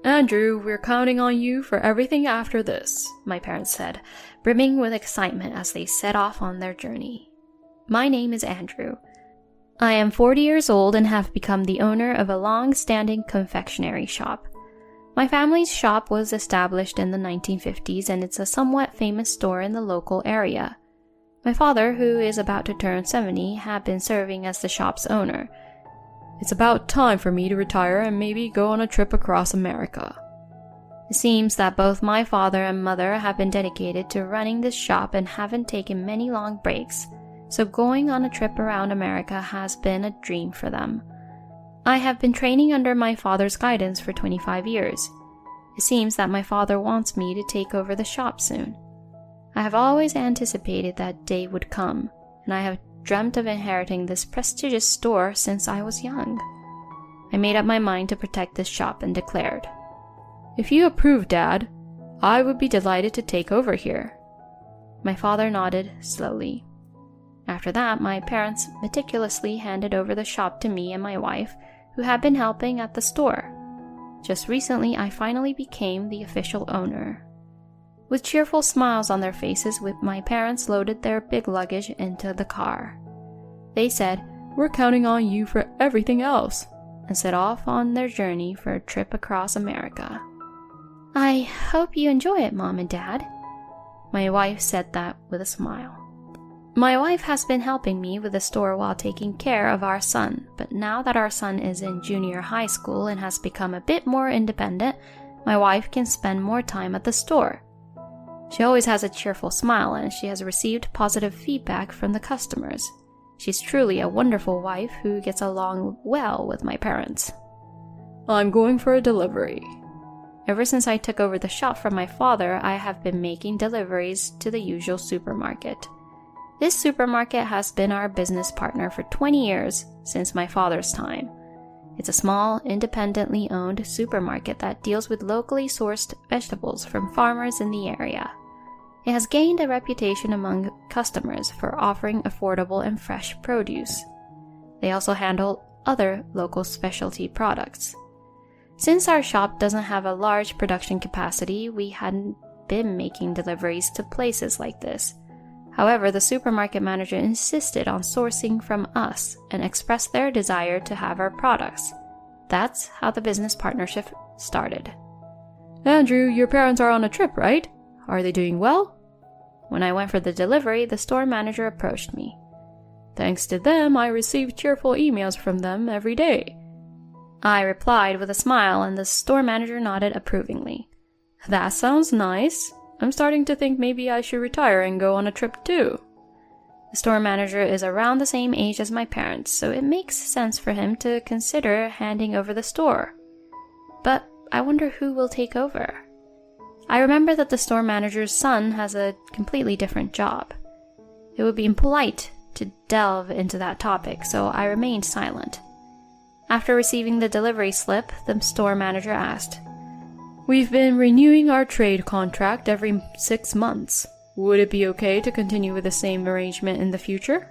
"Andrew, we're counting on you for everything after this," my parents said, brimming with excitement as they set off on their journey. My name is Andrew. I am 40 years old and have become the owner of a long-standing confectionery shop. My family's shop was established in the 1950s, and it's a somewhat famous store in the local area. My father, who is about to turn 70, had been serving as the shop's owner. "It's about time for me to retire and maybe go on a trip across America." It seems that both my father and mother have been dedicated to running this shop and haven't taken many long breaks, so going on a trip around America has been a dream for them. I have been training under my father's guidance for 25 years. It seems that my father wants me to take over the shop soon. I have always anticipated that day would come, and I have dreamt of inheriting this prestigious store since I was young. I made up my mind to protect this shop and declared, "If you approve, Dad, I would be delighted to take over here." My father nodded slowly. After that, my parents meticulously handed over the shop to me and my wife, who had been helping at the store. Just recently, I finally became the official owner. With cheerful smiles on their faces, my parents loaded their big luggage into the car. They said, "We're counting on you for everything else," and set off on their journey for a trip across America. "I hope you enjoy it, Mom and Dad." My wife said that with a smile. My wife has been helping me with the store while taking care of our son, but now that our son is in junior high school and has become a bit more independent, my wife can spend more time at the store. She always has a cheerful smile, and she has received positive feedback from the customers. She's truly a wonderful wife who gets along well with my parents. "I'm going for a delivery." Ever since I took over the shop from my father, I have been making deliveries to the usual supermarket. This supermarket has been our business partner for 20 years, since my father's time. It's a small, independently owned supermarket that deals with locally sourced vegetables from farmers in the area. It has gained a reputation among customers for offering affordable and fresh produce. They also handle other local specialty products. Since our shop doesn't have a large production capacity, we hadn't been making deliveries to places like this. However, the supermarket manager insisted on sourcing from us and expressed their desire to have our products. That's how the business partnership started. "Andrew, your parents are on a trip, right? Are they doing well?" When I went for the delivery, the store manager approached me. "Thanks to them, I receive cheerful emails from them every day." I replied with a smile, and the store manager nodded approvingly. "That sounds nice. I'm starting to think maybe I should retire and go on a trip too." The store manager is around the same age as my parents, so it makes sense for him to consider handing over the store. But I wonder who will take over. I remember that the store manager's son has a completely different job. It would be impolite to delve into that topic, so I remained silent. After receiving the delivery slip, the store manager asked, "We've been renewing our trade contract every 6 months. Would it be okay to continue with the same arrangement in the future?"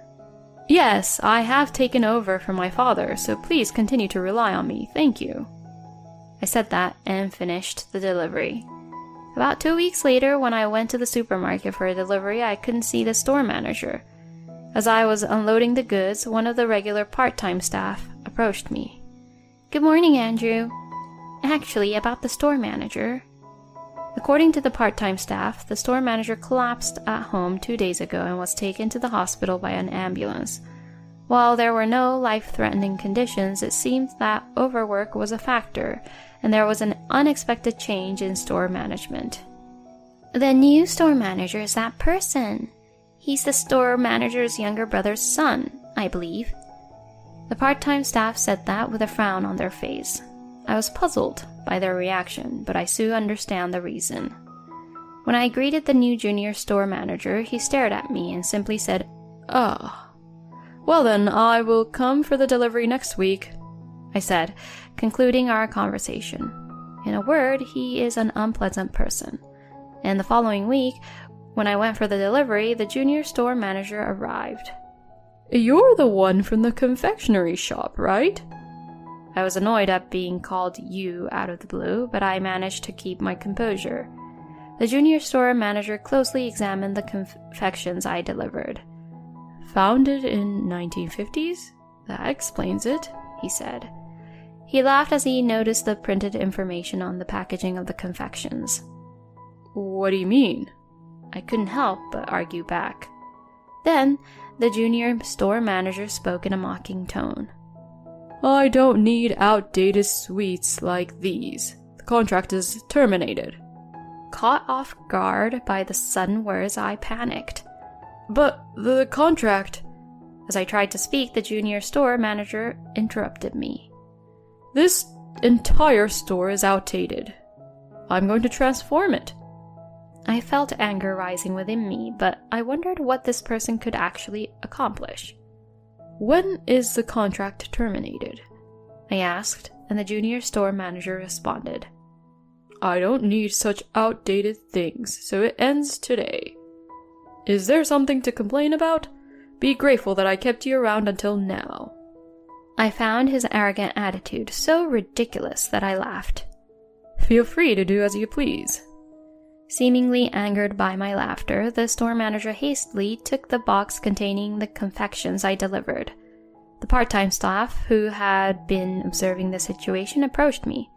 "Yes, I have taken over from my father, so please continue to rely on me. Thank you." I said that and finished the delivery. About 2 weeks later, when I went to the supermarket for a delivery, I couldn't see the store manager. As I was unloading the goods, one of the regular part-time staff approached me. "Good morning, Andrew. Actually, about the store manager." According to the part-time staff, the store manager collapsed at home 2 days ago and was taken to the hospital by an ambulance. While there were no life-threatening conditions, it seemed that overwork was a factor, and there was an unexpected change in store management. "The new store manager is that person. He's the store manager's younger brother's son, I believe." The part-time staff said that with a frown on their face. I was puzzled by their reaction, but I soon understand the reason. When I greeted the new junior store manager, he stared at me and simply said, "Ah, well then, I will come for the delivery next week," I said, concluding our conversation. In a word, he is an unpleasant person. And the following week, when I went for the delivery, the junior store manager arrived. "You're the one from the confectionery shop, right?" I was annoyed at being called you out of the blue, but I managed to keep my composure. The junior store manager closely examined the confections I delivered. "Founded in 1950s? That explains it," he said. He laughed as he noticed the printed information on the packaging of the confections. "What do you mean?" I couldn't help but argue back. Then, the junior store manager spoke in a mocking tone. "I don't need outdated sweets like these. The contract is terminated." Caught off guard by the sudden words, I panicked. "But the contract..." As I tried to speak, the junior store manager interrupted me. "This entire store is outdated. I'm going to transform it." I felt anger rising within me, but I wondered what this person could actually accomplish. "When is the contract terminated?" I asked, and the junior store manager responded. "I don't need such outdated things, so it ends today. Is there something to complain about? Be grateful that I kept you around until now." I found his arrogant attitude so ridiculous that I laughed. "Feel free to do as you please." Seemingly angered by my laughter, the store manager hastily took the box containing the confections I delivered. The part-time staff, who had been observing the situation, approached me.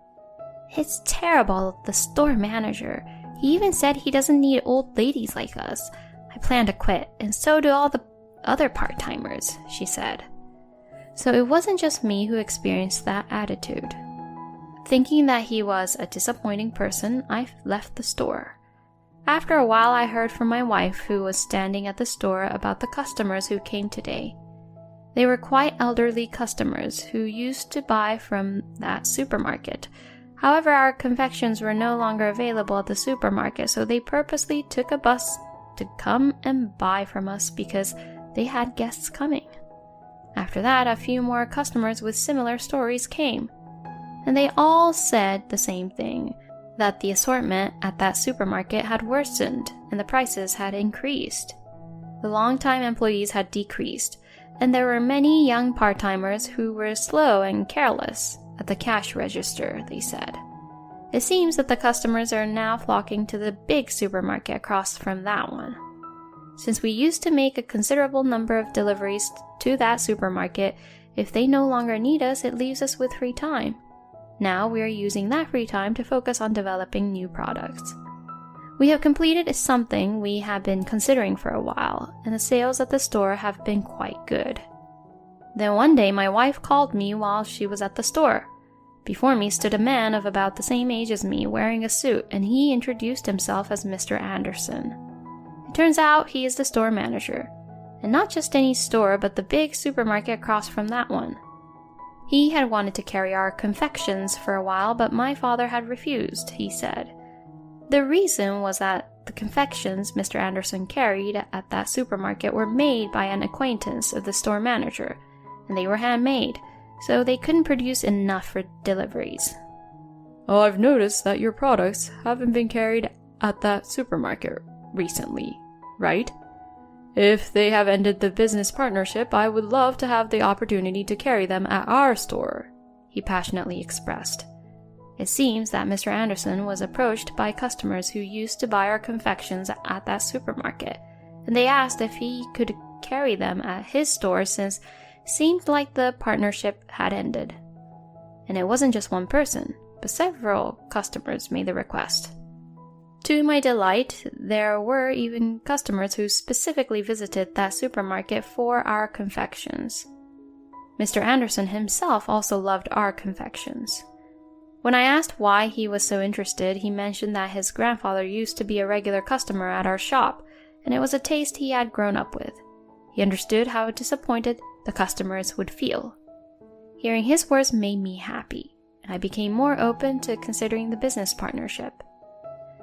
"It's terrible, the store manager. He even said he doesn't need old ladies like us. I plan to quit, and so do all the other part-timers," she said. So it wasn't just me who experienced that attitude. Thinking that he was a disappointing person, I left the store. After a while, I heard from my wife, who was standing at the store, about the customers who came today. They were quite elderly customers who used to buy from that supermarket. However, our confections were no longer available at the supermarket, so they purposely took a bus to come and buy from us because they had guests coming. After that, a few more customers with similar stories came, and they all said the same thing, that the assortment at that supermarket had worsened and the prices had increased. The long-time employees had decreased, and there were many young part-timers who were slow and careless at the cash register, they said. It seems that the customers are now flocking to the big supermarket across from that one. Since we used to make a considerable number of deliveries to that supermarket, if they no longer need us, it leaves us with free time. Now we are using that free time to focus on developing new products. We have completed something we have been considering for a while, and the sales at the store have been quite good. Then one day my wife called me while she was at the store. Before me stood a man of about the same age as me, wearing a suit, and he introduced himself as Mr. Anderson. It turns out he is the store manager, and not just any store, but the big supermarket across from that one. He had wanted to carry our confections for a while, but my father had refused, he said. The reason was that the confections Mr. Anderson carried at that supermarket were made by an acquaintance of the store manager, and they were handmade, so they couldn't produce enough for deliveries. "Oh, I've noticed that your products haven't been carried at that supermarket recently, right? If they have ended the business partnership, I would love to have the opportunity to carry them at our store," he passionately expressed. It seems that Mr. Anderson was approached by customers who used to buy our confections at that supermarket, and they asked if he could carry them at his store since it seemed like the partnership had ended. And it wasn't just one person, but several customers made the request. To my delight, there were even customers who specifically visited that supermarket for our confections. Mr. Anderson himself also loved our confections. When I asked why he was so interested, he mentioned that his grandfather used to be a regular customer at our shop, and it was a taste he had grown up with. He understood how disappointed the customers would feel. Hearing his words made me happy, and I became more open to considering the business partnership.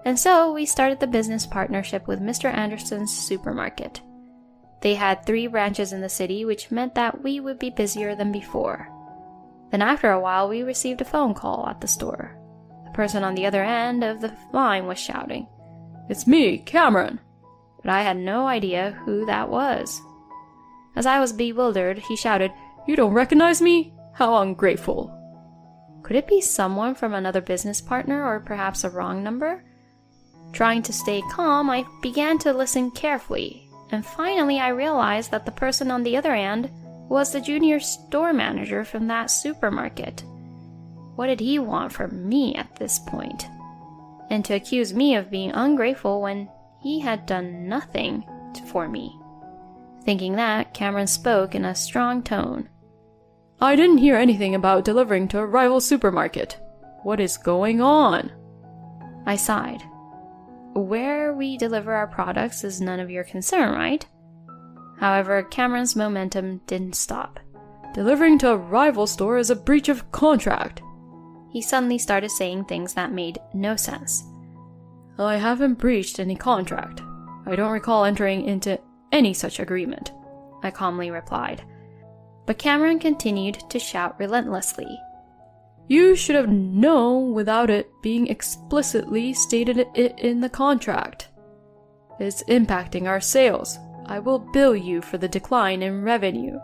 And so we started the business partnership with Mr. Anderson's supermarket. They had 3 branches in the city, which meant that we would be busier than before. Then after a while, we received a phone call at the store. The person on the other end of the line was shouting, "It's me, Cameron!" But I had no idea who that was. As I was bewildered, he shouted, "You don't recognize me? How ungrateful!" Could it be someone from another business partner or perhaps a wrong number? Trying to stay calm, I began to listen carefully, and finally I realized that the person on the other end was the junior store manager from that supermarket. What did he want from me at this point? And to accuse me of being ungrateful when he had done nothing for me. Thinking that, Cameron spoke in a strong tone. I didn't hear anything about delivering to a rival supermarket. What is going on? I sighed. Where we deliver our products is none of your concern, right? However, Cameron's momentum didn't stop. Delivering to a rival store is a breach of contract. He suddenly started saying things that made no sense. I haven't breached any contract. I don't recall entering into any such agreement, I calmly replied. But Cameron continued to shout relentlessly. You should have known without it being explicitly stated in the contract. It's impacting our sales. I will bill you for the decline in revenue.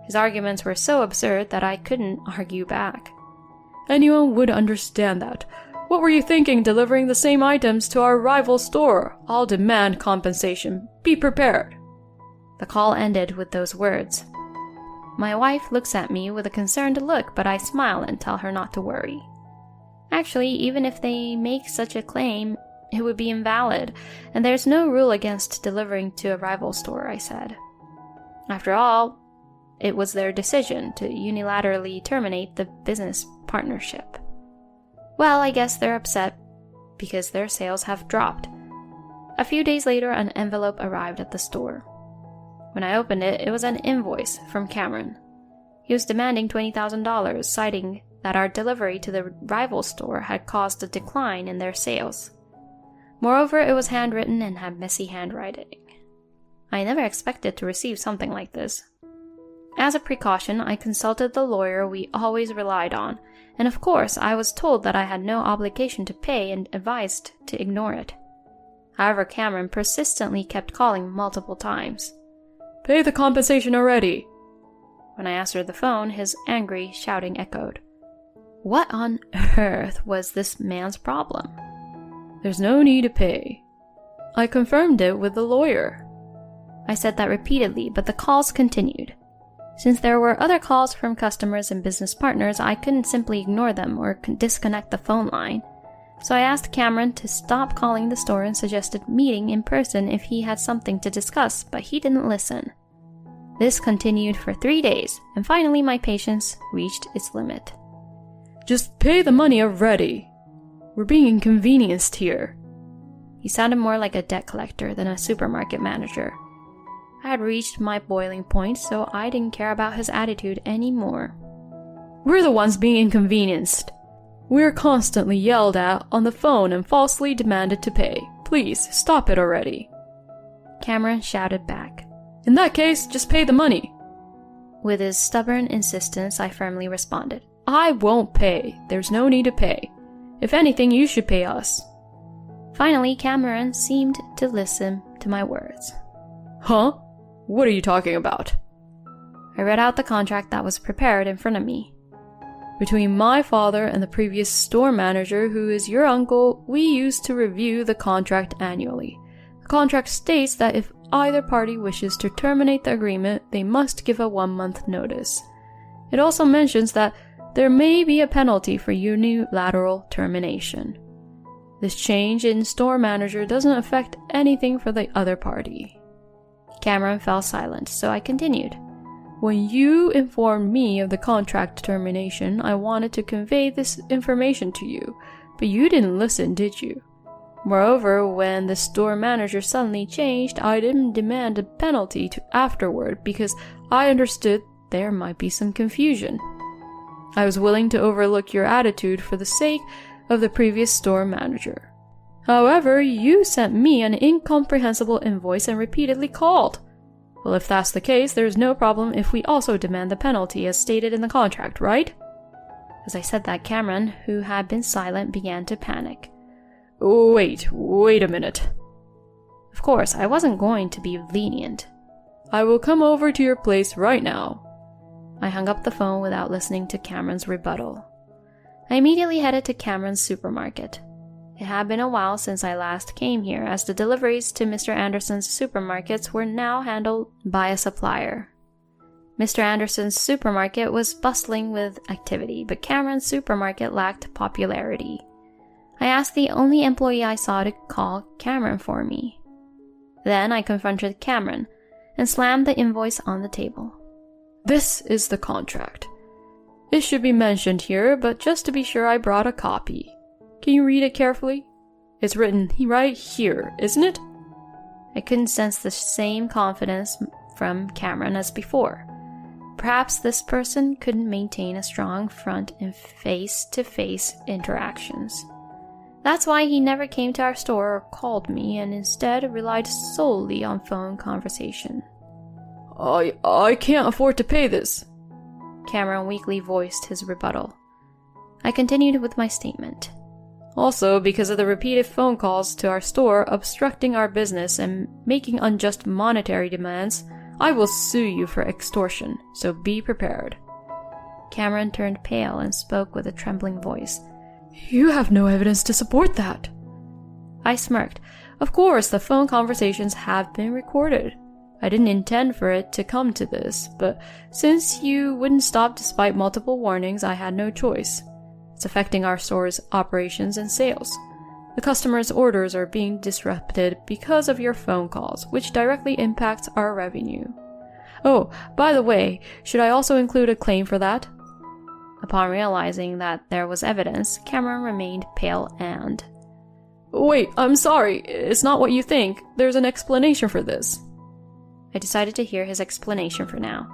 His arguments were so absurd that I couldn't argue back. Anyone would understand that. What were you thinking delivering the same items to our rival store? I'll demand compensation. Be prepared. The call ended with those words. My wife looks at me with a concerned look, but I smile and tell her not to worry. Actually, even if they make such a claim, it would be invalid, and there's no rule against delivering to a rival store, I said. After all, it was their decision to unilaterally terminate the business partnership. Well, I guess they're upset because their sales have dropped. A few days later, an envelope arrived at the store. When I opened it, it was an invoice from Cameron. He was demanding $20,000, citing that our delivery to the rival store had caused a decline in their sales. Moreover, it was handwritten and had messy handwriting. I never expected to receive something like this. As a precaution, I consulted the lawyer we always relied on, and of course, I was told that I had no obligation to pay and advised to ignore it. However, Cameron persistently kept calling multiple times. Pay the compensation already. When I answered the phone, his angry shouting echoed. What on earth was this man's problem? There's no need to pay. I confirmed it with the lawyer. I said that repeatedly, but the calls continued. Since there were other calls from customers and business partners, I couldn't simply ignore them or disconnect the phone line. So I asked Cameron to stop calling the store and suggested meeting in person if he had something to discuss, but he didn't listen. This continued for 3 days, and finally my patience reached its limit. Just pay the money already. We're being inconvenienced here. He sounded more like a debt collector than a supermarket manager. I had reached my boiling point, so I didn't care about his attitude anymore. We're the ones being inconvenienced. We're constantly yelled at on the phone and falsely demanded to pay. Please, stop it already. Cameron shouted back. In that case, just pay the money. With his stubborn insistence, I firmly responded. I won't pay. There's no need to pay. If anything, you should pay us. Finally, Cameron seemed to listen to my words. Huh? What are you talking about? I read out the contract that was prepared in front of me. Between my father and the previous store manager, who is your uncle, we used to review the contract annually. The contract states that if either party wishes to terminate the agreement, they must give a 1-month notice. It also mentions that there may be a penalty for unilateral termination. This change in store manager doesn't affect anything for the other party. Cameron fell silent, so I continued. When you informed me of the contract termination, I wanted to convey this information to you, but you didn't listen, did you? Moreover, when the store manager suddenly changed, I didn't demand a penalty afterward because I understood there might be some confusion. I was willing to overlook your attitude for the sake of the previous store manager. However, you sent me an incomprehensible invoice and repeatedly called. Well, if that's the case, there's no problem if we also demand the penalty as stated in the contract, right? As I said that, Cameron, who had been silent, began to panic. Wait a minute. Of course, I wasn't going to be lenient. I will come over to your place right now. I hung up the phone without listening to Cameron's rebuttal. I immediately headed to Cameron's supermarket. It had been a while since I last came here, as the deliveries to Mr. Anderson's supermarkets were now handled by a supplier. Mr. Anderson's supermarket was bustling with activity, but Cameron's supermarket lacked popularity. I asked the only employee I saw to call Cameron for me. Then I confronted Cameron and slammed the invoice on the table. This is the contract. It should be mentioned here, but just to be sure, I brought a copy. Can you read it carefully? It's written right here, isn't it? I couldn't sense the same confidence from Cameron as before. Perhaps this person couldn't maintain a strong front in face-to-face interactions. That's why he never came to our store or called me, and instead relied solely on phone conversation. I can't afford to pay this. Cameron weakly voiced his rebuttal. I continued with my statement. Also, because of the repeated phone calls to our store obstructing our business and making unjust monetary demands, I will sue you for extortion, so be prepared. Cameron turned pale and spoke with a trembling voice. You have no evidence to support that. I smirked. Of course, the phone conversations have been recorded. I didn't intend for it to come to this, but since you wouldn't stop despite multiple warnings, I had no choice. It's affecting our store's operations and sales. The customers' orders are being disrupted because of your phone calls, which directly impacts our revenue. Oh, by the way, should I also include a claim for that? Upon realizing that there was evidence, Cameron remained pale and... Wait, I'm sorry. It's not what you think. There's an explanation for this. I decided to hear his explanation for now.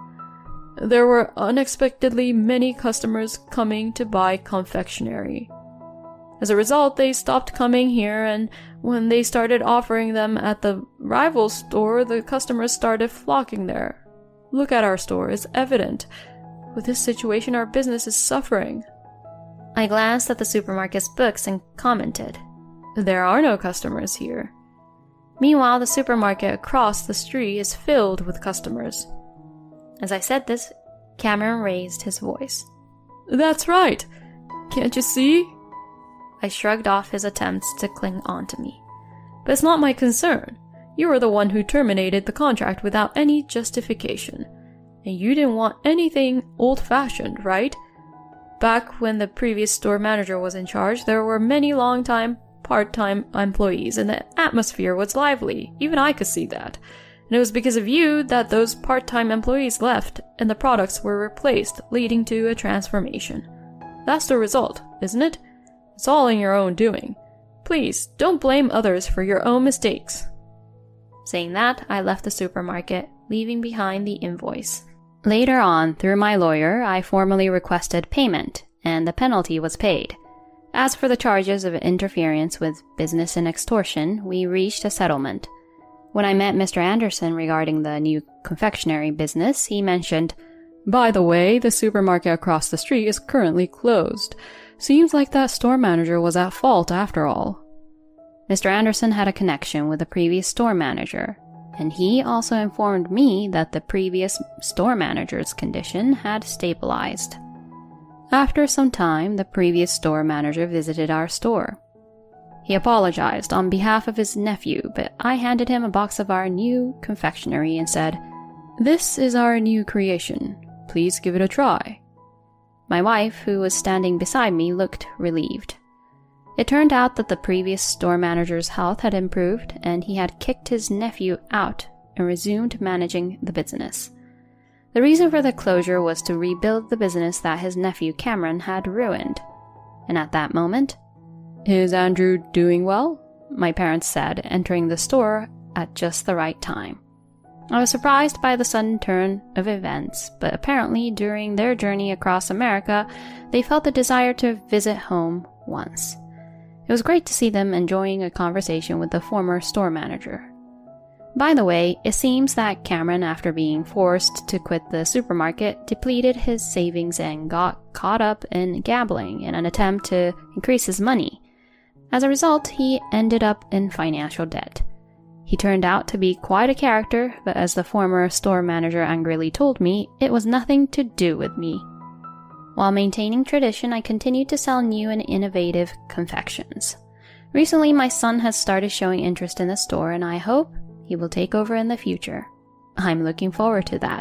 There were unexpectedly many customers coming to buy confectionery. As a result, they stopped coming here, and when they started offering them at the rival store, the customers started flocking there. Look at our store, it's evident. With this situation, our business is suffering. I glanced at the supermarket's books and commented. There are no customers here. Meanwhile, the supermarket across the street is filled with customers. As I said this, Cameron raised his voice. That's right. Can't you see? I shrugged off his attempts to cling on to me. But it's not my concern. You were the one who terminated the contract without any justification. And you didn't want anything old-fashioned, right? Back when the previous store manager was in charge, there were many long-time, part-time employees, and the atmosphere was lively. Even I could see that. And it was because of you that those part-time employees left, and the products were replaced, leading to a transformation. That's the result, isn't it? It's all in your own doing. Please, don't blame others for your own mistakes. Saying that, I left the supermarket, leaving behind the invoice. Later on, through my lawyer, I formally requested payment, and the penalty was paid. As for the charges of interference with business and extortion, we reached a settlement. When I met Mr. Anderson regarding the new confectionery business, he mentioned, "By the way, the supermarket across the street is currently closed. Seems like that store manager was at fault after all." Mr. Anderson had a connection with the previous store manager, and he also informed me that the previous store manager's condition had stabilized. After some time, the previous store manager visited our store. He apologized on behalf of his nephew, but I handed him a box of our new confectionery and said, "This is our new creation. Please give it a try." My wife, who was standing beside me, looked relieved. It turned out that the previous store manager's health had improved, and he had kicked his nephew out and resumed managing the business. The reason for the closure was to rebuild the business that his nephew Cameron had ruined. And at that moment, "Is Andrew doing well?" my parents said, entering the store at just the right time. I was surprised by the sudden turn of events, but apparently during their journey across America, they felt the desire to visit home once. It was great to see them enjoying a conversation with the former store manager. By the way, it seems that Cameron, after being forced to quit the supermarket, depleted his savings and got caught up in gambling in an attempt to increase his money. As a result, he ended up in financial debt. He turned out to be quite a character, but as the former store manager angrily told me, it was nothing to do with me. While maintaining tradition, I continued to sell new and innovative confections. Recently, my son has started showing interest in the store, and I hope he will take over in the future. I'm looking forward to that.